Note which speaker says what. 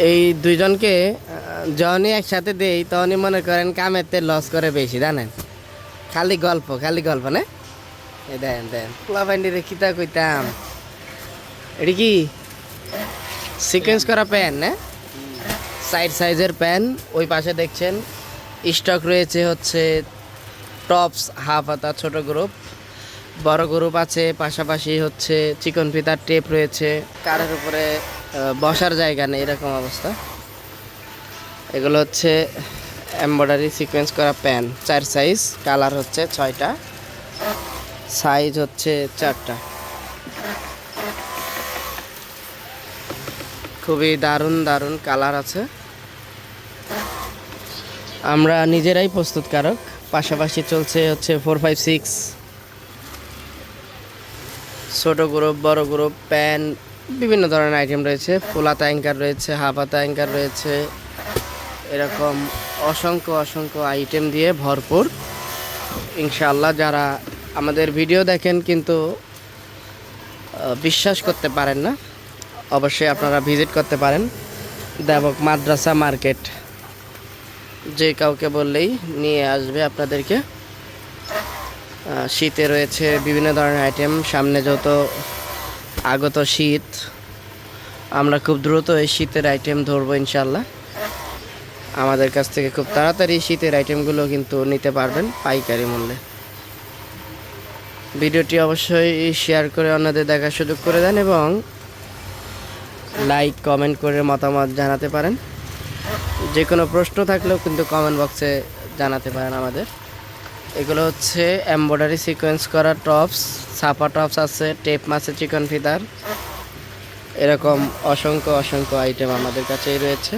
Speaker 1: এই দুইজনকে যখনই একসাথে দেই তখনই মনে করেন কামেতে লস করে বেশি, জানেন? খালি গল্প না? এই দেন দেন পোলাপাইন্ডিরে কিতা কইতাম, এটা কি সিকোয়েন্স করা প্যান না? সাইড সাইজের প্যান। ওই পাশে দেখছেন স্টক রয়েছে হচ্ছে টপস হাফ হাতা ছোট গ্রুপ, বড় গ্রুপ আছে, পাশাপাশি হচ্ছে চিকন ফিতার টেপ রয়েছে। কারের উপরে বসার জায়গা নেই, এরকম অবস্থা। এগুলো হচ্ছে এমব্রয়ডারি সিকোয়েন্স করা প্যান, 4 সাইজ, কালার হচ্ছে 6টা, সাইজ হচ্ছে 4টা। খুবই দারুণ দারুণ কালার আছে। আমরা নিজেরাই প্রস্তুতকারক, পাশাপাশি চলছে হচ্ছে 4-5-6 ছোট গ্রুপ, বড় গ্রুপ, প্যান, বিভিন্ন ধরনের আইটেম রয়েছে। ফুল হাতা অ্যাঙ্কার রয়েছে, হাফ হাতা অ্যাঙ্কার রয়েছে, এরকম অসংখ্য অসংখ্য আইটেম দিয়ে ভরপুর। ইনশাআল্লাহ যারা আমাদের ভিডিও দেখেন কিন্তু বিশ্বাস করতে পারেন না, অবশ্যই আপনারা ভিজিট করতে পারেন দেবক মাদ্রাসা মার্কেট। যে কাউকে বললেই নিয়ে আসবে আপনাদেরকে। শীতে রয়েছে বিভিন্ন ধরনের আইটেম। সামনে যত আগত শীত, আমরা খুব দ্রুত এই শীতের আইটেম ধরবো ইনশাল্লাহ। আমাদের কাছ থেকে খুব তাড়াতাড়ি শীতের আইটেমগুলো কিন্তু নিতে পারবেন পাইকারি মূল্যে। ভিডিওটি অবশ্যই শেয়ার করে অন্যদের দেখার সুযোগ করে দেন এবং লাইক কমেন্ট করে মতামত জানাতে পারেন। যে কোনো প্রশ্ন থাকলেও কিন্তু কমেন্ট বক্সে জানাতে পারেন আমাদের। এগুলো হচ্ছে এমব্রয়ডারি সিকোয়েন্স করা টপস, ছাপা টপস আছে, টেপ মাছে চিকন ফিতার, এরকম অসংখ্য অসংখ্য আইটেম আমাদের কাছেই রয়েছে।